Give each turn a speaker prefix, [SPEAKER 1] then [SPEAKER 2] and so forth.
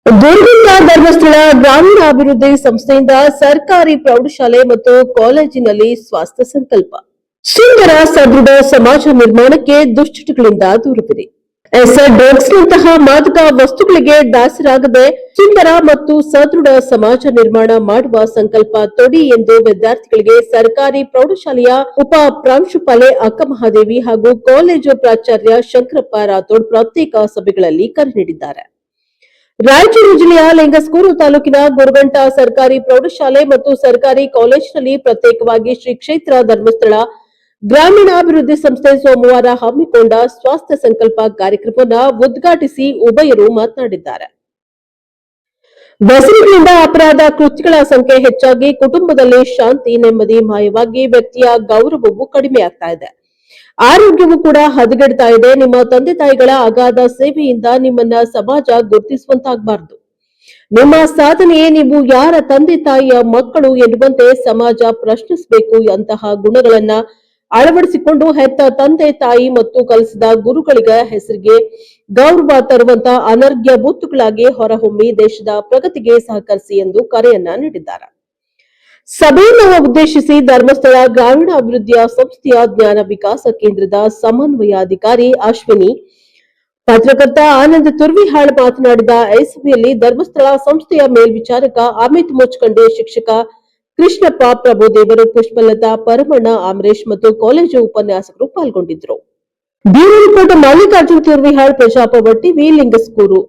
[SPEAKER 1] ದುರ್ಗದ ಧರ್ಮಸ್ಥಳ ಗ್ರಾಮೀಣಾಭಿವೃದ್ಧಿ ಸಂಸ್ಥೆಯಿಂದ ಸರ್ಕಾರಿ ಪ್ರೌಢಶಾಲೆ ಮತ್ತು ಕಾಲೇಜಿನಲ್ಲಿ ಸ್ವಾಸ್ಥ್ಯ ಸಂಕಲ್ಪ. ಸುಂದರ ಸದೃಢ ಸಮಾಜ ನಿರ್ಮಾಣಕ್ಕೆ ದುಶ್ಚಟಗಳಿಂದ ದೂರವಿರಿ. ಡ್ರಗ್ಸ್ನಂತಹ ಮಾದಕ ವಸ್ತುಗಳಿಗೆ ದಾಸರಾಗದೆ ಸುಂದರ ಮತ್ತು ಸದೃಢ ಸಮಾಜ ನಿರ್ಮಾಣ ಮಾಡುವ ಸಂಕಲ್ಪ ತೊಡಿ ಎಂದು ವಿದ್ಯಾರ್ಥಿಗಳಿಗೆ ಸರ್ಕಾರಿ ಪ್ರೌಢಶಾಲೆಯ ಉಪ ಪ್ರಾಂಶುಪಾಲೆ ಅಕ್ಕಮಹಾದೇವಿ ಹಾಗೂ ಕಾಲೇಜು ಪ್ರಾಚಾರ್ಯ ಶಂಕರಪ್ಪ ರಾಥೋಡ್ ಪ್ರತ್ಯೇಕ ಸಭೆಗಳಲ್ಲಿ ಕರೆ ನೀಡಿದ್ದಾರೆ. ರಾಯಚೂರು ಜಿಲ್ಲೆಯ ಲಿಂಗಸ್ಕೂರು ತಾಲೂಕಿನ ಗುರುಗಂಟ ಸರ್ಕಾರಿ ಪ್ರೌಢಶಾಲೆ ಮತ್ತು ಸರ್ಕಾರಿ ಕಾಲೇಜಿನಲ್ಲಿ ಪ್ರತ್ಯೇಕವಾಗಿ ಶ್ರೀ ಕ್ಷೇತ್ರ ಧರ್ಮಸ್ಥಳ ಗ್ರಾಮೀಣಾಭಿವೃದ್ಧಿ ಸಂಸ್ಥೆ ಸೋಮವಾರ ಹಮ್ಮಿಕೊಂಡ ಸ್ವಾಸ್ಥ್ಯ ಸಂಕಲ್ಪ ಕಾರ್ಯಕ್ರಮವನ್ನು ಉದ್ಘಾಟಿಸಿ ಉಭಯರು ಮಾತನಾಡಿದ್ದಾರೆ. ವ್ಯಸನಗಳಿಂದ ಅಪರಾಧ ಕೃತ್ಯಗಳ ಸಂಖ್ಯೆ ಹೆಚ್ಚಾಗಿ ಕುಟುಂಬದಲ್ಲಿ ಶಾಂತಿ ನೆಮ್ಮದಿ ಮಾಯವಾಗಿ ವ್ಯಕ್ತಿಯ ಗೌರವವು ಕಡಿಮೆಯಾಗ್ತಾ ಇದೆ. ಆರೋಗ್ಯವು ಕೂಡ ಹದಗೆಡ್ತಾ ಇದೆ. ನಿಮ್ಮ ತಂದೆ ತಾಯಿಗಳ ಅಗಾಧ ಸೇವೆಯಿಂದ ನಿಮ್ಮನ್ನ ಸಮಾಜ ಗುರುತಿಸುವಂತಾಗಬಾರದು. ನಿಮ್ಮ ಸಾಧನೆಯೇ ನೀವು ಯಾರ ತಂದೆ ತಾಯಿಯ ಮಕ್ಕಳು ಎನ್ನುವಂತೆ ಸಮಾಜ ಪ್ರಶ್ನಿಸಬೇಕು. ಅಂತಹ ಗುಣಗಳನ್ನ ಅಳವಡಿಸಿಕೊಂಡು ಹೆತ್ತ ತಂದೆ ತಾಯಿ ಮತ್ತು ಕಲಿಸಿದ ಗುರುಗಳಿಗ ಹೆಸರಿಗೆ ಗೌರವ ತರುವಂತ ಅನರ್ಘ್ಯ ಬುತ್ತುಗಳಾಗಿ ಹೊರಹೊಮ್ಮಿ ದೇಶದ ಪ್ರಗತಿಗೆ ಸಹಕರಿಸಿ ಎಂದು ಕರೆಯನ್ನ ನೀಡಿದ್ದಾರೆ. ಸಭೆಯನ್ನು ಉದ್ದೇಶಿಸಿ ಧರ್ಮಸ್ಥಳ ಗ್ರಾಮೀಣಾಭಿವೃದ್ಧಿಯ ಸಂಸ್ಥೆಯ ಜ್ಞಾನ ವಿಕಾಸ ಕೇಂದ್ರದ ಸಮನ್ವಯಾಧಿಕಾರಿ ಅಶ್ವಿನಿ, ಪತ್ರಕರ್ತ ಆನಂದ್ ತುರ್ವಿಹಾಳ್ ಮಾತನಾಡಿದ ಈ ಸಭೆಯಲ್ಲಿ ಧರ್ಮಸ್ಥಳ ಸಂಸ್ಥೆಯ ಮೇಲ್ವಿಚಾರಕ ಅಮಿತ್ ಮುಚ್ಕಂಡೆ, ಶಿಕ್ಷಕ ಕೃಷ್ಣಪ್ಪ, ಪ್ರಭುದೇವರು, ಪುಷ್ಪಲತಾ, ಪರಮಣ್ಣ, ಅಮರೇಶ್ ಮತ್ತು ಕಾಲೇಜು ಉಪನ್ಯಾಸಕರು ಪಾಲ್ಗೊಂಡಿದ್ದರು. Bureau report Mallikarjun Turvihal, Praja Power TV, Lingsugur.